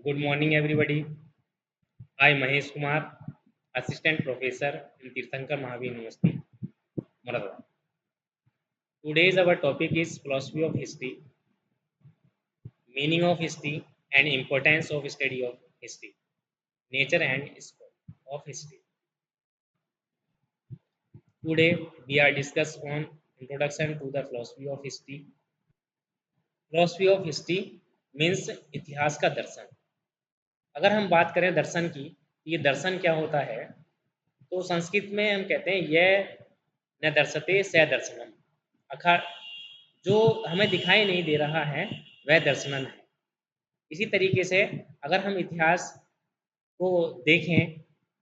Good morning, everybody. I Mahesh Kumar, Assistant Professor in Tirthankar Mahavir University, Moradabad. Today's our topic is philosophy of history, meaning of history, and importance of study of history, nature and scope of history. Today we are discuss on introduction to the philosophy of history. Philosophy of history means इतिहास का दर्शन. अगर हम बात करें दर्शन की, ये दर्शन क्या होता है? तो संस्कृत में हम कहते हैं यह न दर्शते स दर्शनम, अर्थात जो हमें दिखाई नहीं दे रहा है वह दर्शनम है. इसी तरीके से अगर हम इतिहास को देखें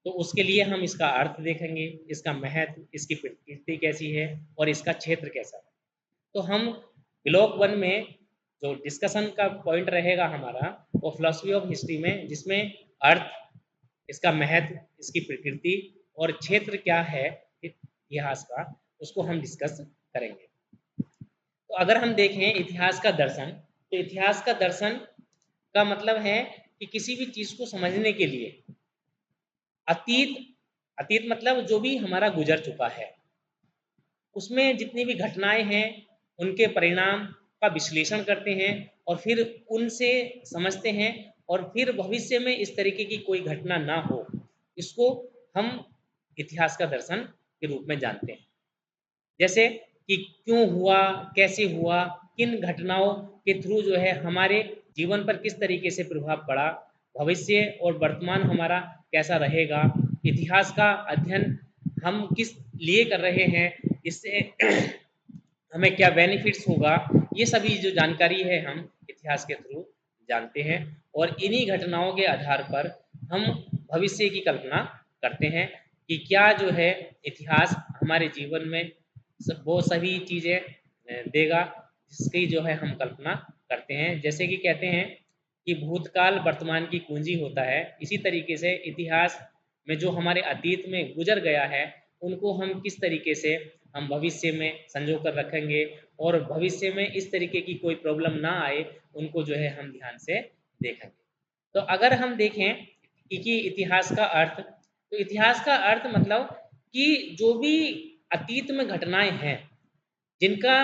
तो उसके लिए हम इसका अर्थ देखेंगे, इसका महत्व, इसकी प्रकृति कैसी है और इसका क्षेत्र कैसा है. तो हम ब्लॉक वन में जो डिस्कशन का पॉइंट रहेगा हमारा वो फिलॉसफी ऑफ हिस्ट्री में, जिसमें अर्थ, इसका महत्व, इसकी प्रकृति और क्षेत्र क्या है इतिहास का, उसको हम डिस्कस करेंगे. तो अगर हम देखें इतिहास का दर्शन, तो इतिहास का दर्शन का मतलब है कि किसी भी चीज़ को समझने के लिए अतीत, अतीत मतलब जो भी हमारा गुजर चुका है, उसमें जितनी भी घटनाएं हैं उनके परिणाम का विश्लेषण करते हैं और फिर उनसे समझते हैं, और फिर भविष्य में इस तरीके की कोई घटना ना हो, इसको हम इतिहास का दर्शन के रूप में जानते हैं. जैसे कि क्यों हुआ, कैसे हुआ, किन घटनाओं के थ्रू जो है हमारे जीवन पर किस तरीके से प्रभाव पड़ा, भविष्य और वर्तमान हमारा कैसा रहेगा, इतिहास का अध्ययन हम किस लिए कर रहे हैं, इससे हमें क्या बेनिफिट्स होगा, ये सभी जो जानकारी है हम इतिहास के थ्रू जानते हैं. और इन्हीं घटनाओं के आधार पर हम भविष्य की कल्पना करते हैं कि क्या जो है इतिहास हमारे जीवन में वो सभी चीज़ें देगा जिसकी जो है हम कल्पना करते हैं. जैसे कि कहते हैं कि भूतकाल वर्तमान की कुंजी होता है, इसी तरीके से इतिहास में जो हमारे अतीत में गुजर गया है उनको हम किस तरीके से हम भविष्य में संजो कर रखेंगे, और भविष्य में इस तरीके की कोई प्रॉब्लम ना आए उनको जो है हम ध्यान से देखेंगे. तो अगर हम देखें कि इतिहास का अर्थ, तो इतिहास का अर्थ मतलब कि जो भी अतीत में घटनाएं हैं जिनका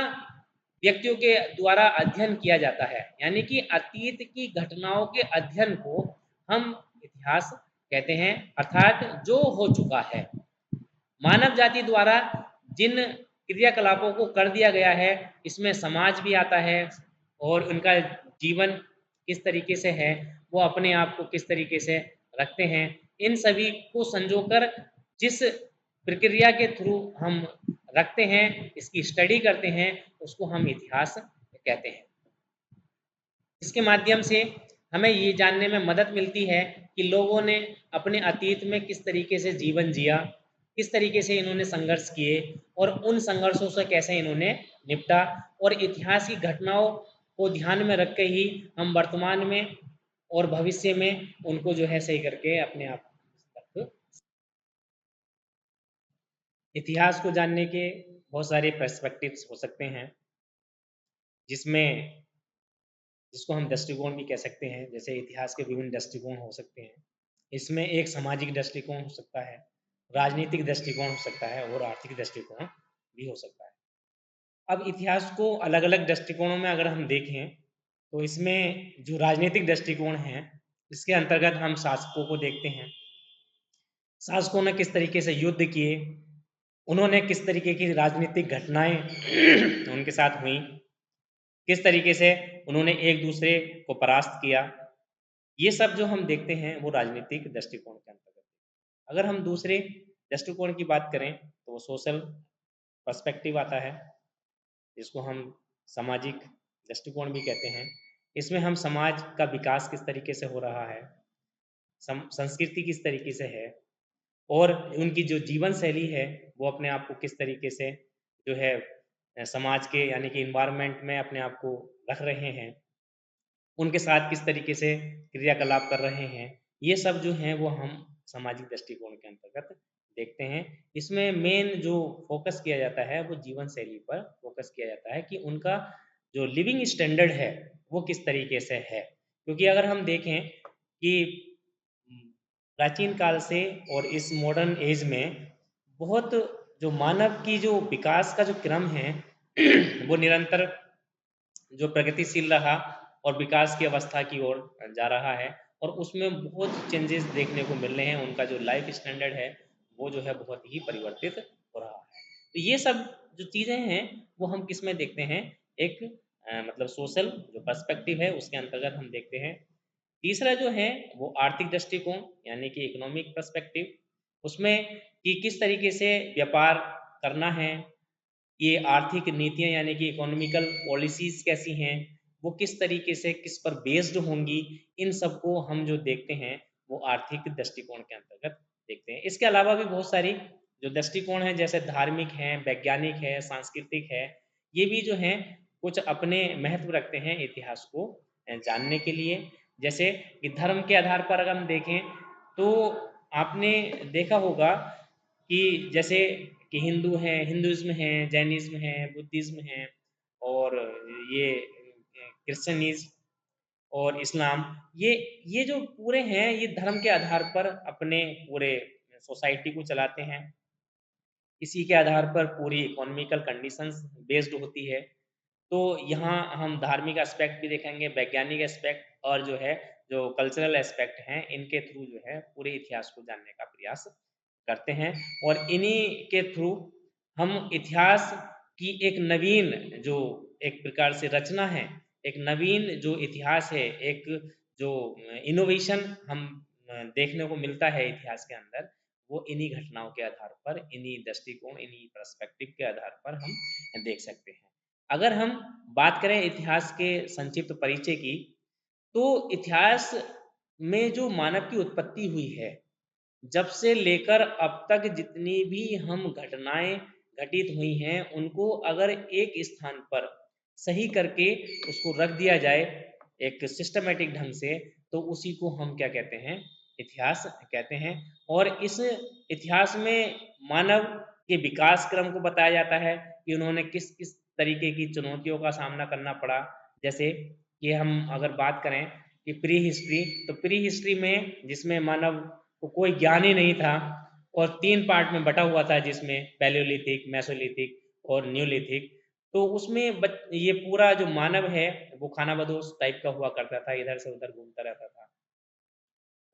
व्यक्तियों के द्वारा अध्ययन किया जाता है, यानी कि अतीत की घटनाओं के अध्ययन को हम इतिहास कहते हैं. अर्थात जो हो चुका है, मानव जाति द्वारा जिन क्रियाकलापों को कर दिया गया है, इसमें समाज भी आता है और उनका जीवन किस तरीके से है, वो अपने आप को किस तरीके से रखते हैं, इन सभी को संजोकर जिस प्रक्रिया के थ्रू हम रखते हैं, इसकी स्टडी करते हैं, उसको हम इतिहास कहते हैं. इसके माध्यम से हमें ये जानने में मदद मिलती है कि लोगों ने अपने अतीत में किस तरीके से जीवन जिया, किस तरीके से इन्होंने संघर्ष किए और उन संघर्षों से कैसे इन्होंने निपटा, और इतिहास की घटनाओं को ध्यान में रख के ही हम वर्तमान में और भविष्य में उनको जो है सही करके अपने आप तक. इतिहास को जानने के बहुत सारे पर्सपेक्टिव्स हो सकते हैं, जिसमें जिसको हम दृष्टिकोण भी कह सकते हैं. जैसे इतिहास के विभिन्न दृष्टिकोण हो सकते हैं. इसमें एक सामाजिक दृष्टिकोण हो सकता है, राजनीतिक दृष्टिकोण हो सकता है और आर्थिक दृष्टिकोण भी हो सकता है. अब इतिहास को अलग अलग दृष्टिकोणों में अगर हम देखें तो इसमें जो राजनीतिक दृष्टिकोण है, इसके अंतर्गत हम शासकों को देखते हैं. शासकों ने किस तरीके से युद्ध किए, उन्होंने किस तरीके की राजनीतिक घटनाएं उनके साथ हुई, किस तरीके से उन्होंने एक दूसरे को परास्त किया, ये सब जो हम देखते हैं वो राजनीतिक दृष्टिकोण के अंतर्गत. अगर हम दूसरे दृष्टिकोण की बात करें तो वो सोशल पर्सपेक्टिव आता है, जिसको हम सामाजिक दृष्टिकोण भी कहते हैं. इसमें हम समाज का विकास किस तरीके से हो रहा है, संस्कृति किस तरीके से है, और उनकी जो जीवन शैली है वो अपने आप को किस तरीके से जो है समाज के यानी कि इन्वायरमेंट में अपने आप को रख रहे हैं, उनके साथ किस तरीके से क्रियाकलाप कर रहे हैं, ये सब जो हैं वो हम सामाजिक दृष्टिकोण के अंतर्गत देखते हैं. इसमें मेन जो फोकस किया जाता है वो जीवन शैली पर फोकस किया जाता है कि उनका जो लिविंग स्टैंडर्ड है वो किस तरीके से है. क्योंकि अगर हम देखें कि प्राचीन काल से और इस मॉडर्न एज में बहुत जो मानव की जो विकास का जो क्रम है वो निरंतर जो प्रगतिशील रहा और विकास की अवस्था की ओर जा रहा है और उसमें बहुत चेंजेस देखने को मिल रहे हैं। उनका जो लाइफ स्टैंडर्ड है वो जो है बहुत ही परिवर्तित हो रहा है। तो ये सब जो चीज़ें हैं वो हम किस में देखते हैं, एक मतलब सोशल जो पर्सपेक्टिव है उसके अंतर्गत हम देखते हैं। तीसरा जो है वो आर्थिक दृष्टिकोण यानी कि इकोनॉमिक पर्सपेक्टिव, उसमें कि किस तरीके से व्यापार करना है, ये आर्थिक नीतियाँ यानी कि इकोनॉमिकल पॉलिसीज़ कैसी हैं, वो किस तरीके से किस पर बेस्ड होंगी, इन सबको हम जो देखते हैं वो आर्थिक दृष्टिकोण के अंतर्गत देखते हैं। इसके अलावा भी बहुत सारी जो दृष्टिकोण हैं जैसे धार्मिक हैं, वैज्ञानिक है, सांस्कृतिक है, ये भी जो हैं कुछ अपने महत्व रखते हैं इतिहास को जानने के लिए। जैसे कि धर्म के आधार पर अगर हम देखें तो आपने देखा होगा कि जैसे कि हिंदू हैं, हिंदुइज़्म है, जैनिज़्म है, बुद्धिज़्म है और ये क्रिश्चियनिज़्म और इस्लाम, ये जो पूरे हैं ये धर्म के आधार पर अपने पूरे सोसाइटी को चलाते हैं। इसी के आधार पर पूरी इकोनॉमिकल कंडीशंस बेस्ड होती है। तो यहाँ हम धार्मिक एस्पेक्ट भी देखेंगे, वैज्ञानिक एस्पेक्ट और जो है जो कल्चरल एस्पेक्ट हैं, इनके थ्रू जो है पूरे इतिहास को जानने का प्रयास करते हैं और इन्हीं के थ्रू हम इतिहास की एक नवीन जो एक प्रकार से रचना है, एक नवीन जो इतिहास है, एक जो इनोवेशन हम देखने को मिलता है इतिहास के अंदर, वो इन्हीं घटनाओं के आधार पर, इन्हीं दृष्टिकोण, इन्हीं पर्सपेक्टिव के आधार पर हम देख सकते हैं। अगर हम बात करें इतिहास के संक्षिप्त परिचय की, तो इतिहास में जो मानव की उत्पत्ति हुई है, जब से लेकर अब तक जितनी भी हम घटनाएँ घटित हुई हैं, उनको अगर एक स्थान पर सही करके उसको रख दिया जाए, एक सिस्टमैटिक ढंग से, तो उसी को हम क्या कहते हैं? इतिहास कहते हैं। और इस इतिहास में मानव के विकास क्रम को बताया जाता है कि उन्होंने किस-किस तरीके की चुनौतियों का सामना करना पड़ा। जैसे कि हम अगर बात करें कि प्री हिस्ट्री, तो प्री हिस्ट्री में जिसमें मानव को कोई ज्ञान ही नहीं था और 3 पार्ट में बँटा हुआ था जिसमें पैलियोलिथिक, मेसोलिथिक और न्यूलिथिक। तो उसमें ये पूरा जो मानव है वो खानाबदोश टाइप का हुआ करता था, इधर से उधर घूमता रहता था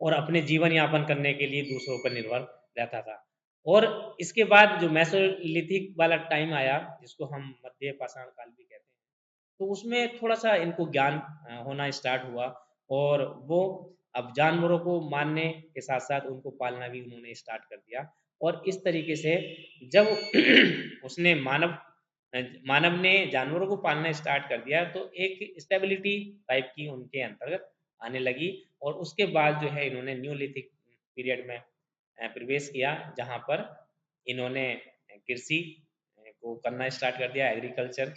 और अपने जीवन यापन करने के लिए दूसरों पर निर्भर रहता था। और इसके बाद जो मेसोलिथिक वाला टाइम आया, जिसको हम मध्य पाषाण काल भी कहते हैं, तो उसमें थोड़ा-सा इनको ज्ञान होना स्टार्ट हुआ और वो अब जानवरों को मारने के साथ-साथ उनको पालना भी उन्होंने स्टार्ट कर दिया। और इस तरीके से जब उसने मानव ने जानवरों को पालना स्टार्ट कर दिया, तो एक स्टेबिलिटी टाइप की उनके अंतर्गत आने लगी और उसके बाद जो है इन्होंने न्यूलिथिक पीरियड में प्रवेश किया, जहाँ पर इन्होंने कृषि को करना स्टार्ट कर दिया, एग्रीकल्चर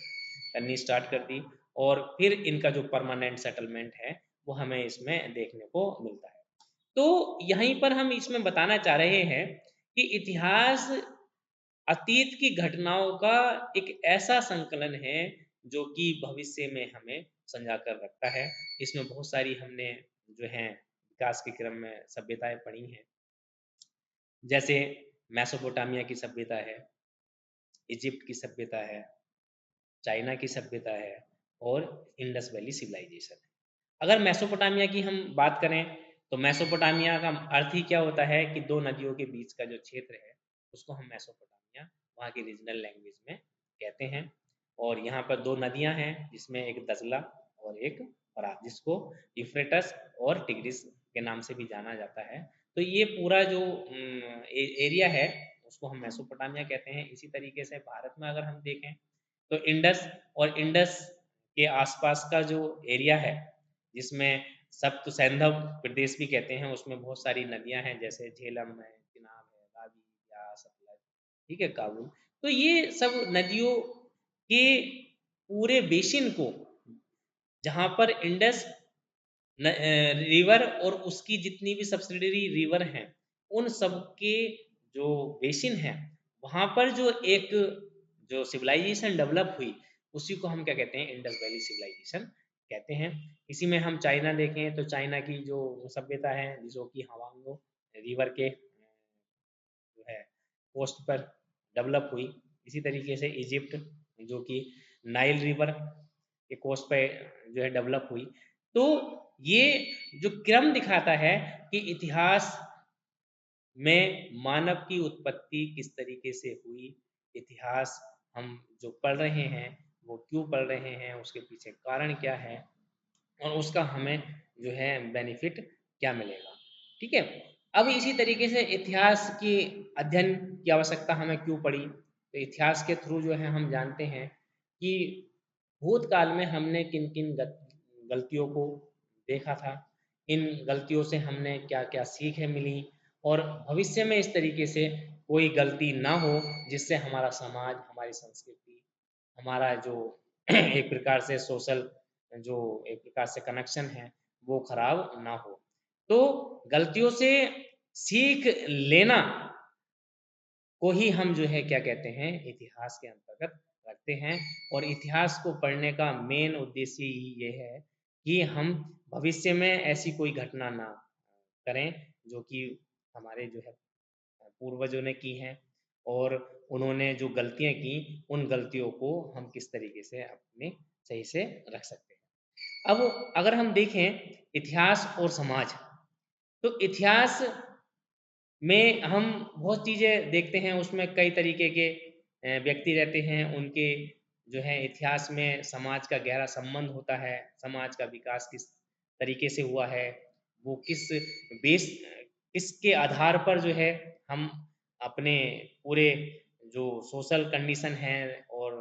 करनी स्टार्ट कर दी और फिर इनका जो परमानेंट सेटलमेंट है वो हमें इसमें देखने को मिलता है। तो यहीं पर हम इसमें बताना चाह रहे हैं कि इतिहास अतीत की घटनाओं का एक ऐसा संकलन है जो कि भविष्य में हमें संजा कर रखता है। इसमें बहुत सारी हमने जो है विकास के क्रम में सभ्यताएं पढ़ी हैं, जैसे मेसोपोटामिया की सभ्यता है, इजिप्ट की सभ्यता है, चाइना की सभ्यता है और इंडस वैली सिविलाइजेशन है। अगर मेसोपोटामिया की हम बात करें तो मेसोपोटामिया का अर्थ ही क्या होता है कि दो नदियों के बीच का जो क्षेत्र है उसको हम मेसोपोटामिया वहाँ की रीजनल लैंग्वेज में कहते हैं। और यहाँ पर दो नदियाँ हैं जिसमें एक दजला और एक फरात, जिसको यूफ्रेटस और टिग्रिस के नाम से भी जाना जाता है। तो ये पूरा जो एरिया है उसको हम मेसोपोटामिया कहते हैं। इसी तरीके से भारत में अगर हम देखें तो इंडस और इंडस के आसपास का जो एरिया है जिसमें सप्त सैंधव प्रदेश भी कहते हैं, उसमें बहुत सारी नदियां हैं जैसे झेलम है, चिनाब है, रावी, ब्यास, सतलज, ठीक है, काबुल। तो ये सब नदियों के पूरे बेसिन को, जहाँ पर इंडस रिवर और उसकी जितनी भी सब्सिडरी रिवर हैं, उन सब के जो बेसिन है वहाँ पर जो एक जो सिविलाइजेशन डेवलप हुई उसी को हम क्या कहते हैं, इंडस वैली सिविलाइजेशन कहते हैं। इसी में हम चाइना देखें तो चाइना की जो सभ्यता है जो कि हवांगो रिवर के जो है कोस्ट पर डेवलप हुई। इसी तरीके से इजिप्ट जो कि नाइल रिवर के कोस्ट पे जो है डेवलप हुई। तो ये जो क्रम दिखाता है कि इतिहास में मानव की उत्पत्ति किस तरीके से हुई, इतिहास हम जो पढ़ रहे हैं वो क्यों पढ़ रहे हैं, उसके पीछे कारण क्या है और उसका हमें जो है बेनिफिट क्या मिलेगा। ठीक है। अब इसी तरीके से इतिहास की अध्ययन की आवश्यकता हमें क्यों पड़ी, तो इतिहास के थ्रू जो है हम जानते हैं कि भूतकाल में हमने किन किन गलतियों को देखा था, इन गलतियों से हमने क्या क्या सीखें मिली और भविष्य में इस तरीके से कोई गलती ना हो जिससे हमारा समाज, हमारी संस्कृति, हमारा जो एक प्रकार से सोशल जो एक प्रकार से कनेक्शन है वो खराब ना हो। तो गलतियों से सीख लेना को ही हम जो है क्या कहते हैं, इतिहास के अंतर्गत रखते हैं। और इतिहास को पढ़ने का मेन उद्देश्य ही ये है कि हम भविष्य में ऐसी कोई घटना ना करें जो कि हमारे जो है पूर्वजों ने की हैं और उन्होंने जो गलतियां की उन गलतियों को हम किस तरीके से अपने सही से रख सकते हैं। अब अगर हम देखें इतिहास और समाज, तो इतिहास में हम बहुत चीज़ें देखते हैं, उसमें कई तरीके के व्यक्ति रहते हैं, उनके जो है इतिहास में समाज का गहरा संबंध होता है, समाज का विकास किस तरीके से हुआ है, वो किस बेस किसके आधार पर जो है हम अपने पूरे जो सोशल कंडीशन है और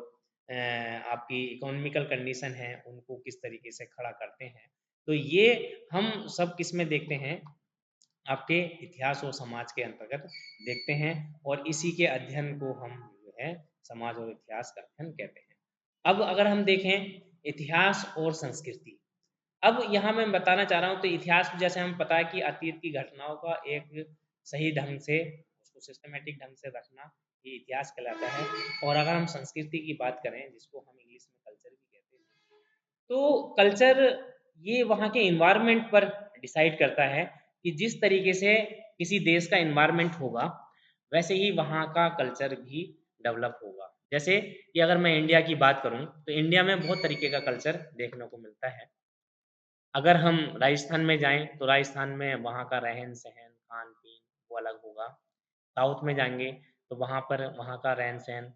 आपकी इकोनॉमिकल कंडीशन है उनको किस तरीके से खड़ा करते हैं। तो ये हम सब किस में देखते हैं, आपके इतिहास और समाज के अंतर्गत देखते हैं और इसी के अध्ययन को हम जो है समाज और इतिहास का अध्ययन कहते हैं। अब अगर हम देखें इतिहास और संस्कृति, अब यहाँ मैं बताना चाह रहा हूँ तो इतिहास जैसे हमें पता है कि अतीत की घटनाओं का एक सही ढंग से उसको सिस्टमेटिक ढंग से रखना ये इतिहास कहलाता है। और अगर हम संस्कृति की बात करें जिसको हम इंग्लिश में कल्चर भी कहते हैं, तो कल्चर ये वहाँ के इन्वायरमेंट पर डिसाइड करता है कि जिस तरीके से किसी देश का इन्वायरमेंट होगा वैसे ही वहाँ का कल्चर भी डेवलप होगा। जैसे कि अगर मैं इंडिया की बात करूँ तो इंडिया में बहुत तरीके का कल्चर देखने को मिलता है। अगर हम राजस्थान में जाएँ तो राजस्थान में वहाँ का रहन-सहन, खान-पीन वो अलग होगा। साउथ में जाएँगे तो वहाँ पर वहाँ का रहन-सहन,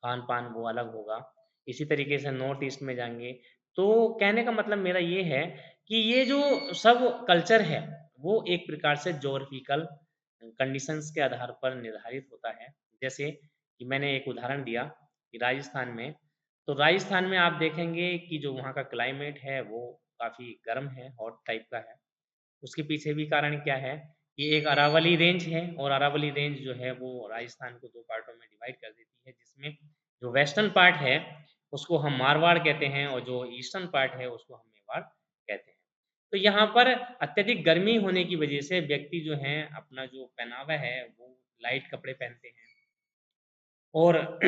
खान-पान वो अलग होगा। इसी तरीके से नॉर्थ ईस्ट में जाएँगे, तो कहने का मतलब मेरा ये है कि ये जो सब कल्चर है, वो एक प्रकार से ज्योग्राफिकल कंडीशंस के आधार पर निर्धारित होता है। जैसे कि मैंने एक उदाहरण दिया कि राजस्थान में, तो राजस्थान में आप देखेंगे कि जो वहाँ का क्लाइमेट है, वो काफ़ी गर्म है, हॉट टाइप का है। उसके पीछे भी कारण क्या है कि एक अरावली रेंज है और अरावली रेंज जो है वो राजस्थान को 2 पार्टों में डिवाइड कर देती है, जिसमें जो वेस्टर्न पार्ट है उसको हम मारवाड़ कहते हैं और जो ईस्टर्न पार्ट है उसको हम मेवाड़ कहते हैं। तो यहाँ पर अत्यधिक गर्मी होने की वजह से व्यक्ति जो हैं अपना जो पहनावा है वो लाइट कपड़े पहनते हैं। और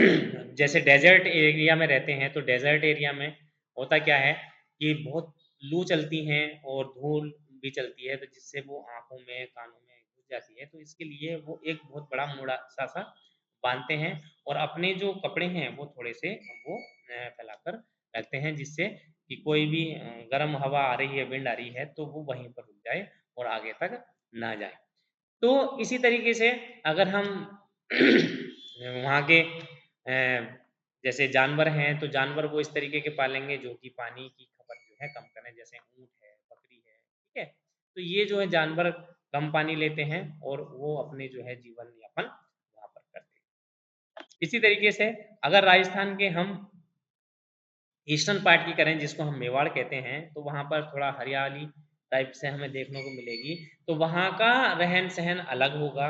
जैसे डेज़र्ट एरिया में रहते हैं तो डेज़र्ट एरिया में होता क्या है कि बहुत लू चलती हैं और धूल भी चलती है, तो जिससे वो आँखों में, कानों में घुस जाती है। तो इसके लिए वो एक बहुत बड़ा मोटा-सा बाँधते हैं और अपने जो कपड़े हैं वो थोड़े-से वो फैलाकर रखते हैं, जिससे कि कोई भी गर्म हवा आ रही है, विंड आ रही है तो वो वहीं पर रुक जाए और आगे तक ना जाए। तो इसी तरीके से अगर हम वहाँ के जैसे जानवर हैं, तो जानवर वो इस तरीके के पालेंगे जो कि पानी की खपत जो है कम करें, जैसे ऊँट है, बकरी है, ठीक है? तो ये जो है जानवर कम पानी लेते हैं और वो अपने जो है जीवन यापन वहाँ पर करते हैं। इसी तरीके से अगर राजस्थान के हम ईस्टर्न पार्ट की करें जिसको हम मेवाड़ कहते हैं, तो वहाँ पर थोड़ा हरियाली टाइप से हमें देखने को मिलेगी। तो वहाँ का रहन-सहन अलग होगा,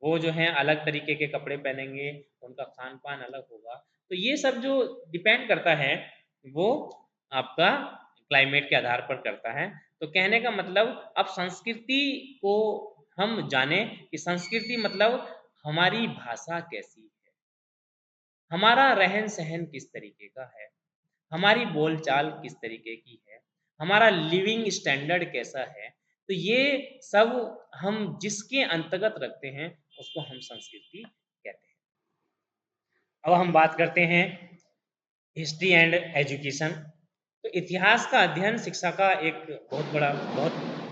वो जो हैं अलग तरीके के कपड़े पहनेंगे, उनका खान-पान अलग होगा। तो ये सब जो डिपेंड करता है, वो आपका क्लाइमेट के आधार पर करता है। तो कहने का मतलब अब संस्कृति को हम जानें कि संस्कृति मतलब हमारी भाषा कैसी है, हमारा रहन-सहन किस तरीके का है, हमारी बोलचाल किस तरीके की है, हमारा लिविंग स्टैंडर्ड कैसा है, तो ये सब हम जिसके अंतर्गत रखते हैं उसको हम संस्कृति कहते हैं। अब हम बात करते हैं हिस्ट्री एंड एजुकेशन। तो इतिहास का अध्ययन शिक्षा का एक बहुत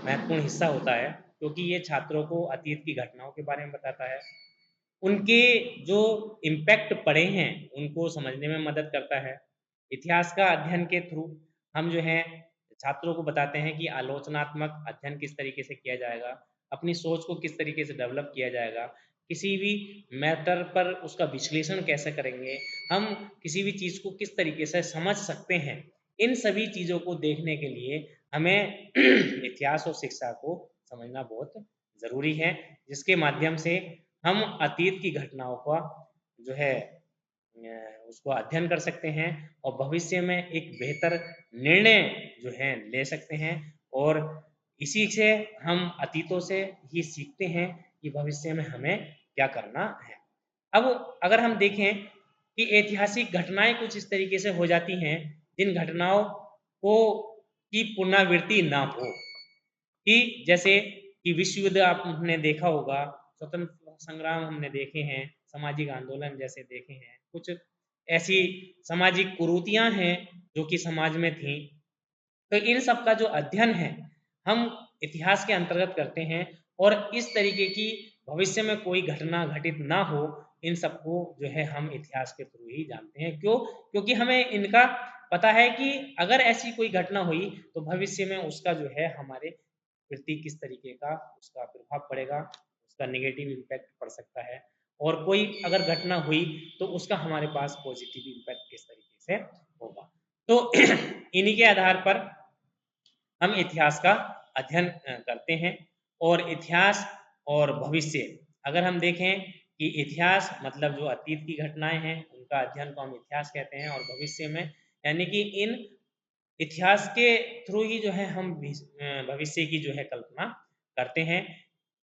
महत्वपूर्ण हिस्सा होता है, क्योंकि ये छात्रों को अतीत की घटनाओं के बारे में बताता है, उनके जो इम्पैक्ट पड़े हैं उनको समझने में मदद करता है। इतिहास का अध्ययन के थ्रू हम जो है छात्रों को बताते हैं कि आलोचनात्मक अध्ययन किस तरीके से किया जाएगा, अपनी सोच को किस तरीके से डेवलप किया जाएगा, किसी भी मैटर पर उसका विश्लेषण कैसे करेंगे, हम किसी भी चीज़ को किस तरीके से समझ सकते हैं। इन सभी चीज़ों को देखने के लिए हमें इतिहास और शिक्षा को समझना बहुत ज़रूरी है, जिसके माध्यम से हम अतीत की घटनाओं का जो है उसको अध्ययन कर सकते हैं और भविष्य में एक बेहतर निर्णय जो है ले सकते हैं। और इसी से हम अतीतों से ही सीखते हैं कि भविष्य में हमें क्या करना है। अब अगर हम देखें कि ऐतिहासिक घटनाएं कुछ इस तरीके से हो जाती हैं जिन घटनाओं को की पुनरावृत्ति ना हो, कि जैसे कि विश्व युद्ध आपने देखा होगा, स्वतंत्रता संग्राम हमने देखे हैं, सामाजिक आंदोलन जैसे देखे हैं, कुछ ऐसी सामाजिक कुरीतियाँ हैं जो कि समाज में थीं। तो इन सब का जो अध्ययन है हम इतिहास के अंतर्गत करते हैं और इस तरीके की भविष्य में कोई घटना घटित ना हो, इन सबको जो है हम इतिहास के थ्रू ही जानते हैं। क्यों? क्योंकि हमें इनका पता है कि अगर ऐसी कोई घटना हुई तो भविष्य में उसका जो है हमारे प्रति किस तरीके का उसका प्रभाव पड़ेगा, उसका नेगेटिव इम्पैक्ट पड़ सकता है, और कोई अगर घटना हुई तो उसका हमारे पास पॉजिटिव इम्पैक्ट किस तरीके से होगा। तो इन्हीं के आधार पर हम इतिहास का अध्ययन करते हैं। और इतिहास और भविष्य अगर हम देखें कि इतिहास मतलब जो अतीत की घटनाएं हैं उनका अध्ययन को हम इतिहास कहते हैं, और भविष्य में यानी कि इन इतिहास के थ्रू ही जो है हम भविष्य की जो है कल्पना करते हैं।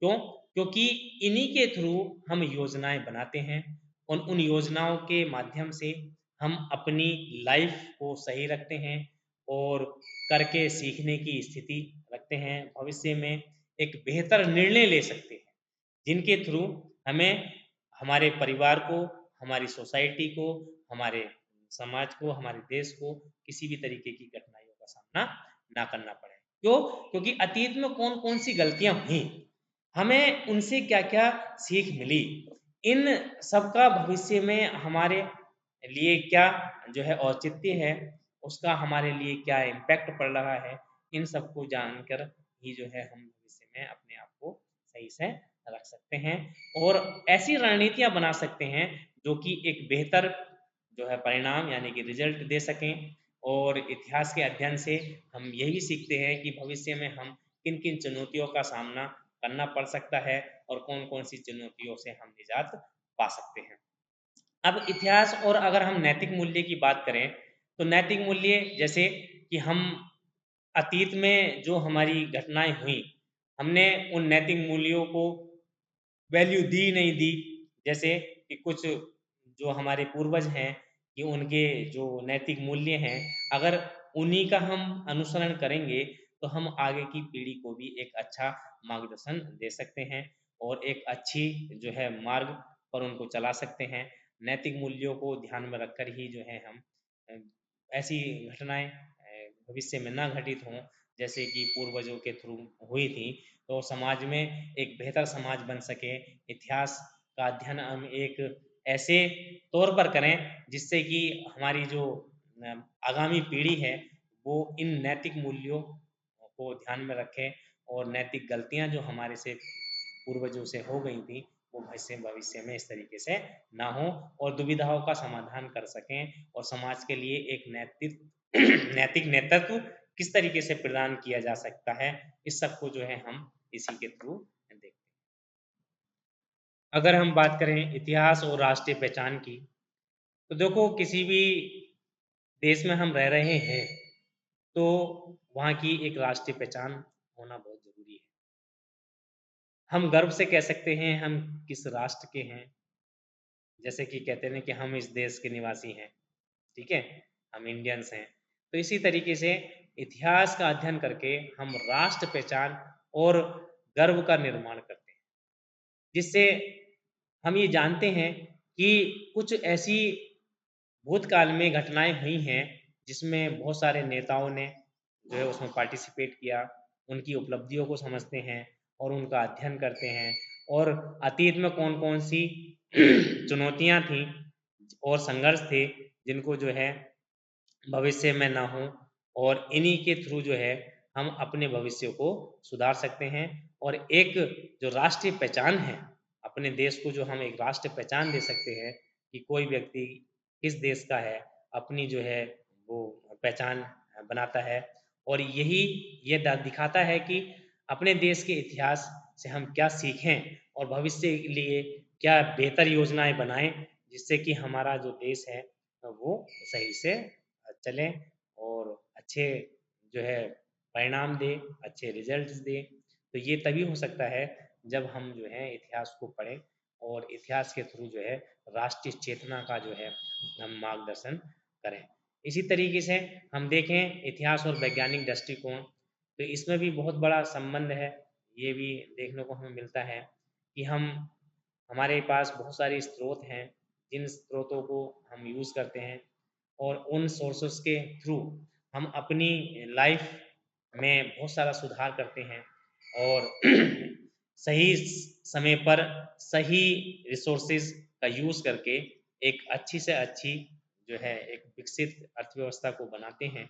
क्यों? क्योंकि इन्हीं के थ्रू हम योजनाएं बनाते हैं और उन योजनाओं के माध्यम से हम अपनी लाइफ को सही रखते हैं और करके सीखने की स्थिति रखते हैं। भविष्य में एक बेहतर निर्णय ले सकते हैं जिनके थ्रू हमें हमारे परिवार को, हमारी सोसाइटी को, हमारे समाज को, हमारे देश को किसी भी तरीके की कठिनाइयों का सामना ना करना पड़े। क्यों? क्योंकि अतीत में कौन-कौन सी गलतियाँ हुई, हमें उनसे क्या-क्या सीख मिली, इन सब का भविष्य में हमारे लिए क्या जो है औचित्य है, उसका हमारे लिए क्या इम्पैक्ट पड़ रहा है, इन सबको जानकर ही जो है हम भविष्य में अपने आप को सही से रख सकते हैं और ऐसी रणनीतियाँ बना सकते हैं जो कि एक बेहतर जो है परिणाम यानी कि रिजल्ट दे सकें। और इतिहास के अध्ययन से हम ये भी सीखते हैं कि भविष्य में हम किन-किन चुनौतियों का सामना करना पड़ सकता है और कौन-कौन सी चुनौतियों से हम निजात पा सकते हैं। अब इतिहास और अगर हम नैतिक मूल्य की बात करें, तो नैतिक मूल्य जैसे कि हम अतीत में जो हमारी घटनाएँ हुई, हमने उन नैतिक मूल्यों को वैल्यू दी नहीं दी। जैसे कि कुछ जो हमारे पूर्वज हैं कि उनके जो नैतिक मूल्य हैं, अगर उन्हीं का हम अनुसरण करेंगे तो हम आगे की पीढ़ी को भी एक अच्छा मार्गदर्शन दे सकते हैं और एक अच्छी जो है मार्ग पर उनको चला सकते हैं। नैतिक मूल्यों को ध्यान में रखकर ही जो है हम अ, ऐसी घटनाएँ भविष्य में ना घटित हों जैसे कि पूर्वजों के थ्रू हुई थी, तो समाज में एक बेहतर समाज बन सके। इतिहास का अध्ययन हम एक ऐसे तौर पर करें जिससे कि हमारी जो आगामी पीढ़ी है वो इन नैतिक मूल्यों को ध्यान में रखें और नैतिक गलतियां जो हमारे से पूर्वजों से हो गई थी वो भविष्य में इस तरीके से ना हो और दुविधाओं का समाधान कर सकें और समाज के लिए एक नैतिक नैतिक नेतृत्व किस तरीके से प्रदान किया जा सकता है, इस सब को जो है हम इसी के थ्रू देखते हैं। अगर हम बात करें इतिहास और राष्ट्रीय पहचान की, तो देखो किसी भी देश में हम रह रहे हैं तो वहाँ की एक राष्ट्रीय पहचान होना बहुत ज़रूरी है। हम गर्व से कह सकते हैं हम किस राष्ट्र के हैं, जैसे कि कहते हैं कि हम इस देश के निवासी हैं, ठीक है? हम इंडियंस हैं। तो इसी तरीके से इतिहास का अध्ययन करके हम राष्ट्र पहचान और गर्व का निर्माण करते हैं, जिससे हम ये जानते हैं कि कुछ ऐसी भूतकाल में घटनाएं हुई हैं जिसमें बहुत सारे नेताओं ने जो है उसमें पार्टिसिपेट किया, उनकी उपलब्धियों को समझते हैं और उनका अध्ययन करते हैं, और अतीत में कौन कौन सी चुनौतियां थी और संघर्ष थे जिनको जो है भविष्य में ना हो, और इन्हीं के थ्रू जो है हम अपने भविष्य को सुधार सकते हैं। और एक जो राष्ट्रीय पहचान है अपने देश को, जो हम एक राष्ट्रीय पहचान दे सकते हैं कि कोई व्यक्ति किस देश का है, अपनी जो है वो पहचान बनाता है। और यही ये दिखाता है कि अपने देश के इतिहास से हम क्या सीखें और भविष्य के लिए क्या बेहतर योजनाएं बनाएं, जिससे कि हमारा जो देश है वो सही से चलें और अच्छे जो है परिणाम दे, अच्छे रिजल्ट्स दे। तो ये तभी हो सकता है जब हम जो है इतिहास को पढ़ें और इतिहास के थ्रू जो है राष्ट्रीय चेतना का जो है हम मार्गदर्शन करें। इसी तरीके से हम देखें इतिहास और वैज्ञानिक दृष्टिकोण, तो इसमें भी बहुत बड़ा संबंध है। ये भी देखने को हमें मिलता है कि हमारे पास बहुत सारे स्रोत हैं, जिन स्रोतों को हम यूज़ करते हैं और उन सोर्सेस के थ्रू हम अपनी लाइफ में बहुत सारा सुधार करते हैं, और सही समय पर सही रिसोर्सेज का यूज़ करके एक अच्छी से अच्छी जो है एक विकसित अर्थव्यवस्था को बनाते हैं।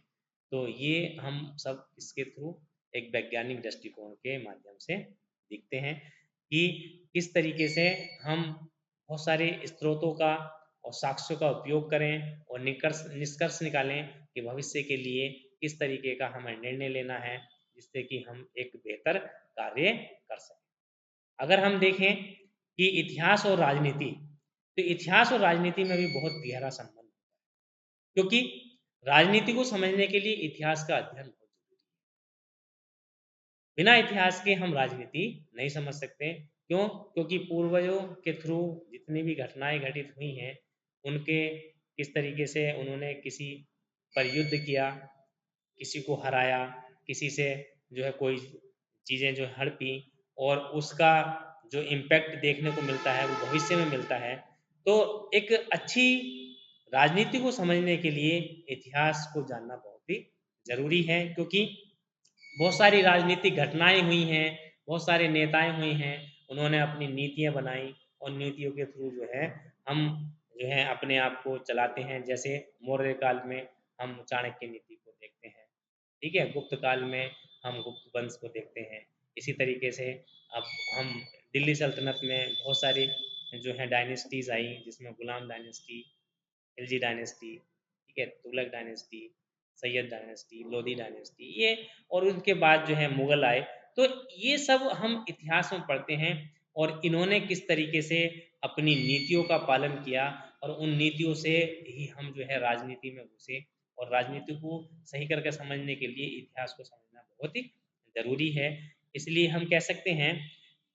तो ये हम सब इसके थ्रू एक वैज्ञानिक दृष्टिकोण के माध्यम से दिखते हैं कि किस तरीके से हम बहुत सारे स्रोतों का और साक्ष्यों का उपयोग करें और निष्कर्ष निकालें कि भविष्य के लिए किस तरीके का हमें निर्णय लेना है, जिससे कि हम एक बेहतर कार्य कर सकें। अगर हम देखें कि इतिहास और राजनीति, तो इतिहास और राजनीति में भी बहुत गहरा संबंध है, क्योंकि राजनीति को समझने के लिए इतिहास का अध्ययन बहुत जरूरी है। बिना इतिहास के हम राजनीति नहीं समझ सकते। क्यों? क्योंकि पूर्वजों के थ्रू जितनी भी घटनाएं घटित हुई हैं, उनके किस तरीके से उन्होंने किसी पर युद्ध किया, किसी को हराया, किसी से जो है कोई चीज़ें जो हड़पी, और उसका जो इम्पैक्ट देखने को मिलता है वो भविष्य में मिलता है। तो एक अच्छी राजनीति को समझने के लिए इतिहास को जानना बहुत ही ज़रूरी है, क्योंकि बहुत सारी राजनीतिक घटनाएं हुई हैं, बहुत सारे नेताएं हुए हैं, उन्होंने अपनी नीतियां बनाई और नीतियों के थ्रू जो है हम जो है अपने आप को चलाते हैं। जैसे मौर्य काल में हम चाणक्य नीति को देखते हैं, ठीक है, गुप्त काल में हम गुप्त वंश को देखते हैं। इसी तरीके से अब हम दिल्ली सल्तनत में बहुत सारी जो है डायनेस्टीज आई, जिसमें गुलाम डायनेस्टी, खिलजी डायनेस्टी, ठीक है, Tughlaq dynasty, Syed dynasty, Lodhi dynasty, ये और उनके बाद जो है मुगल आए। तो ये सब हम इतिहास में पढ़ते हैं, और इन्होंने किस तरीके से अपनी नीतियों का पालन किया, और उन नीतियों से ही हम जो है राजनीति में घुसे। और राजनीति को सही करके समझने के लिए इतिहास को समझना बहुत ही ज़रूरी है। इसलिए हम कह सकते हैं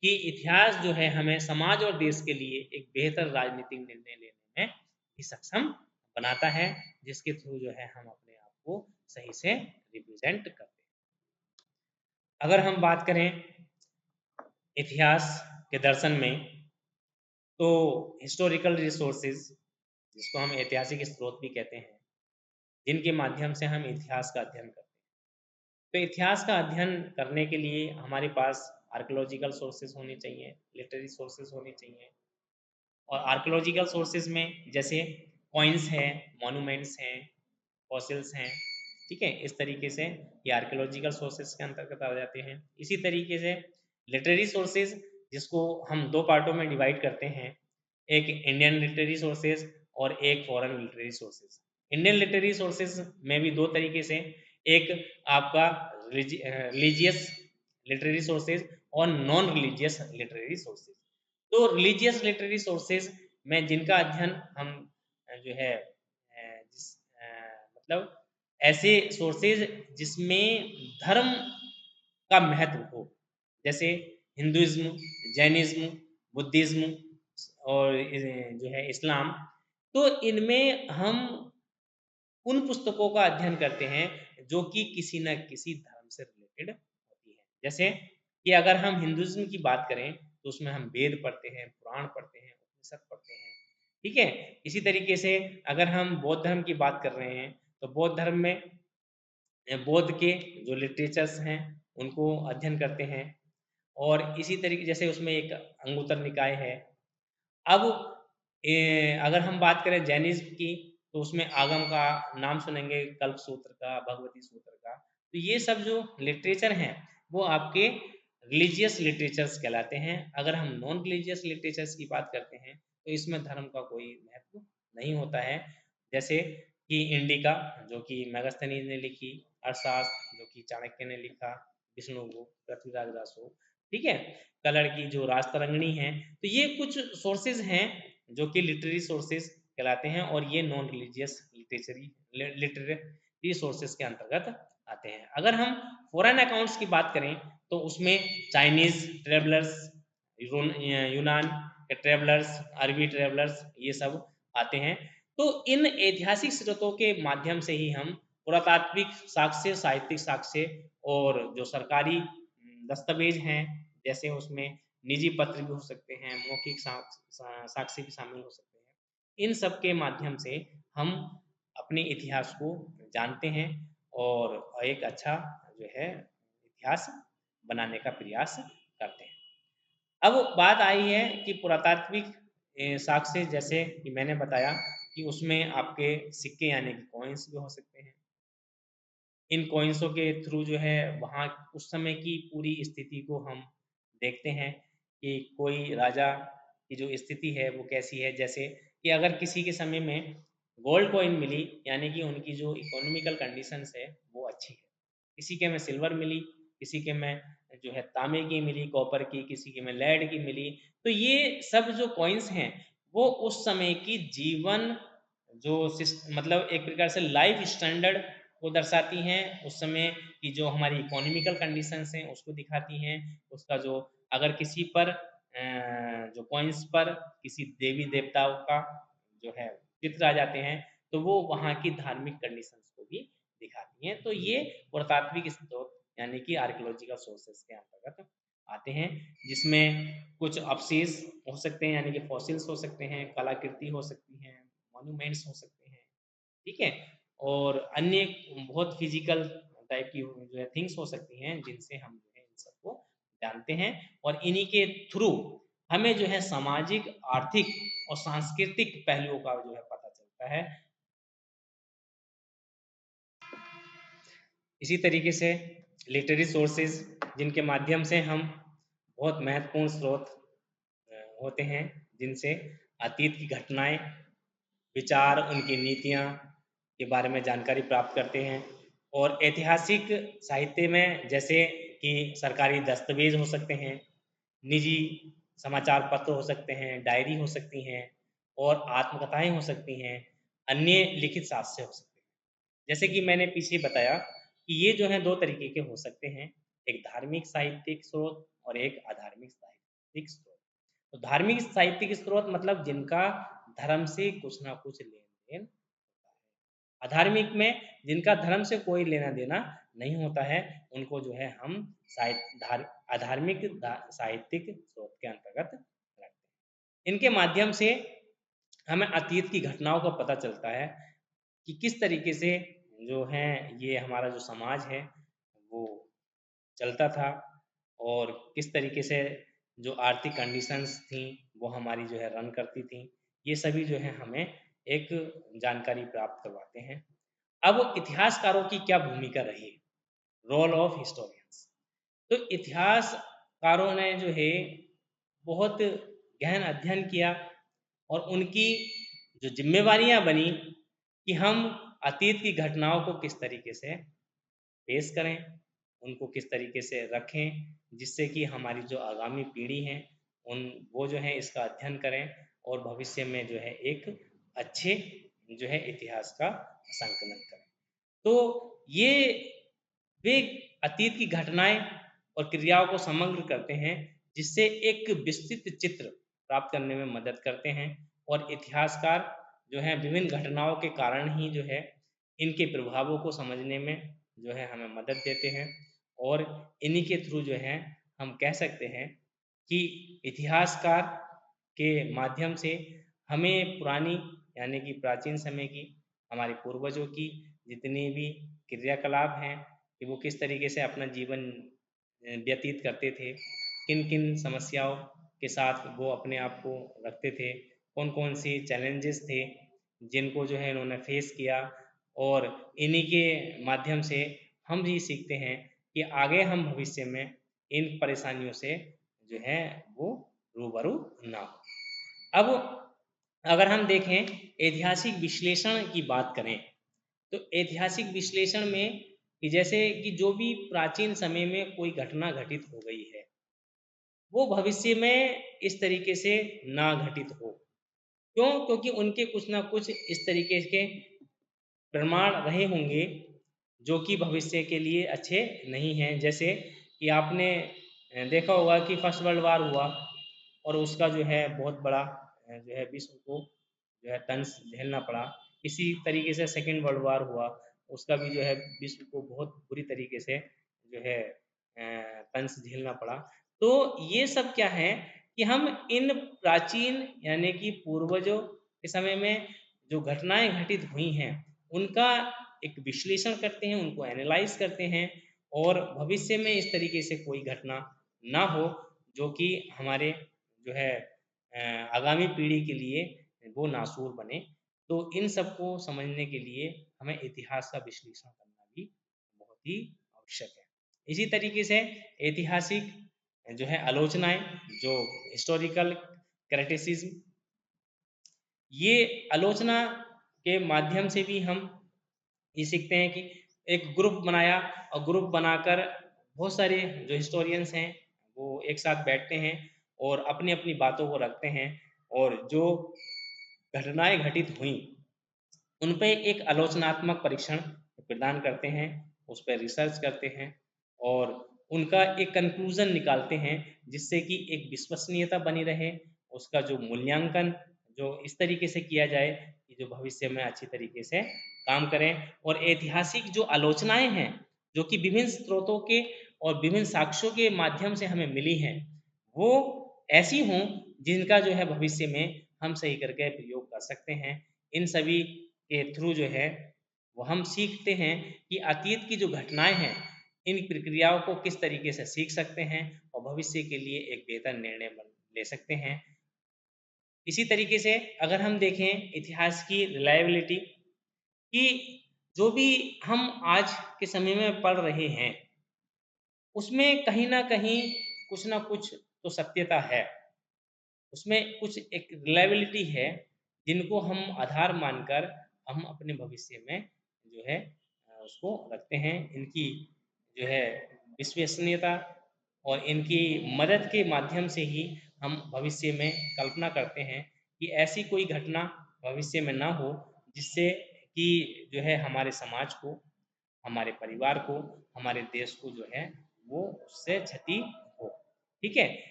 कि इतिहास जो है हमें समाज और देश के लिए एक बेहतर राजनीतिक निर्णय लेने में भी सक्षम बनाता है, जिसके थ्रू जो है हम अपने आप को सही से रिप्रेजेंट करते हैं। अगर हम बात करें इतिहास के दर्शन में, तो हिस्टोरिकल रिसोर्सेज, जिसको हम ऐतिहासिक स्रोत भी कहते हैं, जिनके माध्यम से हम इतिहास का अध्ययन करते हैं। तो इतिहास का अध्ययन करने के लिए हमारे पास आर्कोलॉजिकल सोर्सेज होने चाहिए, लिटरेरी सोर्सेज होने चाहिए। और आर्कोलॉजिकल सोर्सेज में जैसे कॉइन्स हैं, मॉन्यूमेंट्स हैं, फॉसिल्स हैं, ठीक है, इस तरीके से ये आर्कोलॉजिकल सोर्सेज के अंतर्गत आ जाते हैं। इसी तरीके से लिटरेरी सोर्सेज, जिसको हम दो पार्टों में डिवाइड करते हैं, एक इंडियन लिटरेरी सोर्सेज और एक foreign literary sources. Indian literary sources में भी दो तरीके से, एक आपका रिलीजियस लिटरेरी सोर्सेज और नॉन रिलीजियस लिटरेरी सोर्सेज। तो रिलीजियस लिटरेरी सोर्सेज में जिनका अध्ययन हम जो है मतलब ऐसे सोर्सेज जिसमें धर्म का महत्व हो, जैसे हिंदुइज्म, जैनिज्म, बुद्धिज्म और जो है इस्लाम। तो इनमें हम उन पुस्तकों का अध्ययन करते हैं जो कि किसी न किसी धर्म से रिलेटेड होती है। जैसे कि अगर हम हिंदुइज्म की बात करें तो उसमें हम वेद पढ़ते हैं, पुराण पढ़ते हैं, उपनिषद पढ़ते हैं, ठीक है। इसी तरीके से अगर हम बौद्ध धर्म की बात कर रहे हैं तो बौद्ध धर्म में बौद्ध के जो लिटरेचर्स हैं उनको अध्ययन करते हैं। और इसी तरीके जैसे उसमें एक अंगुत्तर निकाय है। अब अगर हम बात करें जैनिज़्म की तो उसमें आगम का नाम सुनेंगे, कल्प सूत्र का, भगवती सूत्र का। तो ये सब जो लिटरेचर हैं वो आपके रिलीजियस लिटरेचर्स कहलाते हैं। अगर हम नॉन रिलीजियस लिटरेचर्स की बात करते हैं तो इसमें धर्म का कोई महत्व नहीं होता है। जैसे कि इंडिका जो कि मेगास्थनीज ने लिखी, अर्थशास्त्र जो कि चाणक्य ने लिखा, विष्णुगुप्त, पृथ्वीराज रासो, ठीक है। कलर की जो राजतरंगिणी है, तो ये कुछ सोर्सेज हैं जो कि लिटरेरी सोर्सेज कहलाते हैं और ये नॉन रिलीजियस लिटरेरी सोर्सेज के अंतर्गत आते हैं। अगर हम फॉरेन अकाउंट्स की बात करें तो उसमें चाइनीज ट्रेवलर्स, यूनान के ट्रेवलर्स, अरबी ट्रेवलर्स, ये सब आते हैं। तो इन ऐतिहासिक स्रोतों के माध्यम से ही हम पुरातात्विक साक्ष्य, साहित्यिक साक्ष्य और जो सरकारी दस्तावेज हैं, जैसे उसमें निजी पत्र भी हो सकते हैं, मौखिक साक्ष्य भी शामिल हो सकते हैं। इन सब के माध्यम से हम अपने इतिहास को जानते हैं और एक अच्छा जो है इतिहास बनाने का प्रयास करते हैं। अब बात आई है कि पुरातात्विक साक्ष्य, जैसे कि मैंने बताया कि उसमें आपके सिक्के यानी कि कॉइन्स भी हो सकते हैं। इन कॉइन्सों के थ्रू जो है वहाँ उस समय की पूरी स्थिति को हम देखते हैं कि कोई राजा की जो स्थिति है वो कैसी है। जैसे कि अगर किसी के समय में गोल्ड कॉइन मिली यानी कि उनकी जो इकोनॉमिकल कंडीशंस है वो अच्छी है। किसी के में सिल्वर मिली, किसी के में जो है तांबे की मिली, कॉपर की, किसी के में लेड की मिली। तो ये सब जो कॉइन्स हैं वो उस समय की जीवन जो मतलब एक प्रकार से लाइफ स्टैंडर्ड को दर्शाती हैं। उस समय की जो हमारी इकोनॉमिकल कंडीशंस हैं उसको दिखाती हैं। उसका जो अगर किसी पर जो कॉइन्स पर किसी देवी देवताओं का जो है चित्र आ जाते हैं तो वो वहाँ की धार्मिक कंडीशंस को भी दिखाती हैं। तो ये पुरातात्विक स्रोत यानी कि आर्कियोलॉजिकल सोर्सेस के अंतर्गत आते हैं, जिसमें कुछ अवशेष हो सकते हैं यानी कि फॉसिल्स हो सकते हैं, कलाकृति हो सकती हैं, मॉन्यूमेंट्स हो सकते हैं, ठीक है। और अन्य बहुत फिजिकल टाइप की जो है थिंग्स हो सकती हैं जिनसे हम जो है इन सबको जानते हैं और इन्हीं के थ्रू हमें जो है सामाजिक, आर्थिक और सांस्कृतिक पहलुओं का जो है पता चलता है। इसी तरीके से लिटरेरी सोर्सेज जिनके माध्यम से हम बहुत महत्वपूर्ण स्रोत होते हैं, जिनसे अतीत की घटनाएं, विचार, उनकी नीतियाँ के बारे में जानकारी प्राप्त करते हैं। और ऐतिहासिक साहित्य में जैसे कि सरकारी दस्तावेज हो सकते हैं, निजी समाचार पत्र हो सकते हैं, डायरी हो सकती हैं और आत्मकथाएं हो सकती हैं, अन्य लिखित साक्ष्य हो सकते हैं। जैसे कि मैंने पीछे बताया कि ये जो है 2 तरीके के हो सकते हैं, एक धार्मिक साहित्यिक स्रोत और एक अधार्मिक साहित्यिक स्रोत। तो धार्मिक साहित्यिक स्रोत मतलब जिनका धर्म से कुछ ना कुछ लेन-देन होता है। अधार्मिक में जिनका धर्म से कोई लेना-देना नहीं होता है, उनको जो है हम अधार्मिक साहित्यिक स्रोत के अंतर्गत रखते हैं। इनके माध्यम से हमें अतीत की घटनाओं का पता चलता है कि किस तरीके से जो है ये हमारा जो समाज है वो चलता था और किस तरीके से जो आर्थिक कंडीशंस थी वो हमारी जो है रन करती थी। ये सभी जो है हमें एक जानकारी प्राप्त करवाते हैं। अब इतिहासकारों की क्या भूमिका रही, रोल ऑफ हिस्टोरियंस। तो इतिहासकारों ने जो है बहुत गहन अध्ययन किया और उनकी जो जिम्मेवारियां बनी कि हम अतीत की घटनाओं को किस तरीके से पेश करें, उनको किस तरीके से रखें, जिससे कि हमारी जो आगामी पीढ़ी है उन वो जो है इसका अध्ययन करें और भविष्य में जो है एक अच्छे जो है इतिहास का संकलन करें। तो ये वे अतीत की घटनाएं और क्रियाओं को समग्र करते हैं, जिससे एक विस्तृत चित्र प्राप्त करने में मदद करते हैं। और इतिहासकार जो है विभिन्न घटनाओं के कारण ही जो है इनके प्रभावों को समझने में जो है हमें मदद देते हैं और इन्हीं के थ्रू जो है हम कह सकते हैं कि इतिहासकार के माध्यम से हमें पुरानी यानी कि प्राचीन समय की हमारे पूर्वजों की जितनी भी क्रियाकलाप हैं कि वो किस तरीके से अपना जीवन व्यतीत करते थे, किन-किन समस्याओं के साथ वो अपने आप को रखते थे, कौन-कौन सी चैलेंजेस थे जिनको जो है इन्होंने फेस किया और इन्हीं के माध्यम से हम भी सीखते हैं कि आगे हम भविष्य में इन परेशानियों से जो है वो रूबरू ना हो। अब अगर हम देखें ऐतिहासिक विश्लेषण की बात करें तो ऐतिहासिक विश्लेषण में कि जैसे कि जो भी प्राचीन समय में कोई घटना घटित हो गई है वो भविष्य में इस तरीके से ना घटित हो। क्यों? क्योंकि उनके कुछ ना कुछ इस तरीके के प्रमाण रहे होंगे जो कि भविष्य के लिए अच्छे नहीं हैं। जैसे कि आपने देखा होगा कि फर्स्ट वर्ल्ड वार हुआ और उसका जो है बहुत बड़ा जो है विश्व को जो है तंज झेलना पड़ा। इसी तरीके से सेकंड वर्ल्ड वार हुआ, उसका भी जो है विश्व को बहुत बुरी तरीके से जो है तंज झेलना पड़ा। तो ये सब क्या है कि हम इन प्राचीन यानी कि पूर्वजों के समय में जो घटनाएँ घटित हुई हैं, उनका एक विश्लेषण करते हैं, उनको एनालाइज़ करते हैं और भविष्य में इस तरीके से कोई घटना ना हो, जो कि हमारे जो है आगामी पीढ़ी के लिए वो नासूर बने। तो इन सबको समझने के लिए हमें इतिहास का विश्लेषण करना भी बहुत ही आवश्यक है। इसी तरीके से ऐतिहासिक जो है आलोचनाएँ, जो हिस्टोरिकल क्रिटिसिज़्म, ये आलोचना के माध्यम से भी हम ये सीखते हैं कि एक ग्रुप बनाया और ग्रुप बनाकर बहुत सारे जो हिस्टोरियंस हैं वो एक साथ बैठते हैं और अपनी-अपनी बातों को रखते हैं और जो घटनाएँ घटित हुईं, उन पे एक आलोचनात्मक परीक्षण प्रदान करते हैं, उस पे रिसर्च करते हैं और उनका एक कन्क्लूज़न निकालते हैं, जिससे कि एक विश्वसनीयता बनी रहे, उसका जो मूल्यांकन जो इस तरीके से किया जाए कि जो भविष्य में अच्छी तरीके से काम करें और ऐतिहासिक जो आलोचनाएँ हैं, जो कि विभिन्न स्रोतों के और विभिन्न साक्ष्यों के माध्यम से हमें मिली हैं, वो ऐसी हों जिनका जो है भविष्य में हम सही करके प्रयोग कर सकते हैं। इन सभी के थ्रू जो है वो हम सीखते हैं कि अतीत की जो घटनाएँ हैं, इन प्रक्रियाओं को किस तरीके से सीख सकते हैं और भविष्य के लिए एक बेहतर निर्णय ले सकते हैं। इसी तरीके से अगर हम देखें इतिहास की रिलायबिलिटी कि जो भी हम आज के समय में पढ़ रहे हैं, उसमें कहीं न कहीं कुछ न कुछ तो सत्यता है। उसमें कुछ एक रिलायबिलिटी है, जिनको हम आधार मानकर हम अपने भविष्य में जो है उसको रखते हैं। इनकी जो है विश्वसनीयता और इनकी मदद के माध्यम से ही हम भविष्य में कल्पना करते हैं कि ऐसी कोई घटना भविष्य में ना हो, जिससे कि जो है हमारे समाज को, हमारे परिवार को, हमारे देश को जो है वो उससे क्षति हो। ठीक है?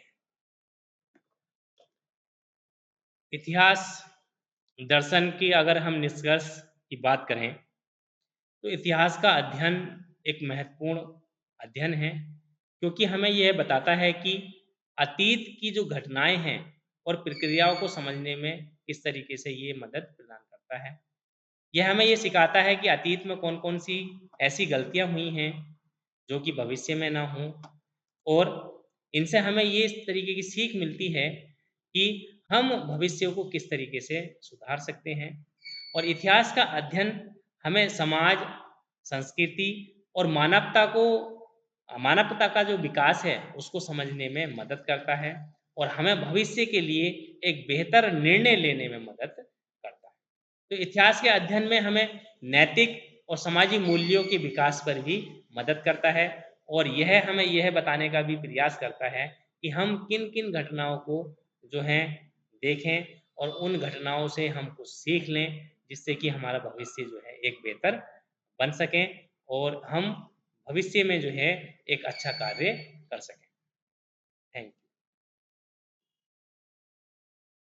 इतिहास दर्शन की अगर हम निष्कर्ष की बात करें, तो इतिहास का अध्ययन एक महत्वपूर्ण अध्ययन है, क्योंकि हमें यह बताता है कि अतीत की जो घटनाएँ हैं और प्रक्रियाओं को समझने में किस तरीके से ये मदद प्रदान करता है। यह हमें ये सिखाता है कि अतीत में कौन-कौन सी ऐसी गलतियाँ हुई हैं, जो कि भविष्य में ना हों और इनसे हमें ये इस तरीके की सीख मिलती है कि हम भविष्य को किस तरीके से सुधार सकते हैं और इतिहास का अध्ययन हमें समाज, संस्कृति और मानवता का जो विकास है, उसको समझने में मदद करता है और हमें भविष्य के लिए एक बेहतर निर्णय लेने में मदद करता है। तो इतिहास के अध्ययन में हमें नैतिक और समाजी मूल्यों के विकास पर भी मदद करता है और यह हमें यह बताने का भी प्रयास करता है कि हम किन-किन घटनाओं को जो है देखें और उन घटनाओं से हम कुछ सीख लें, जिससे कि हमारा भविष्य जो है एक बेहतर बन सके और हम भविष्य में जो है एक अच्छा कार्य कर सकें।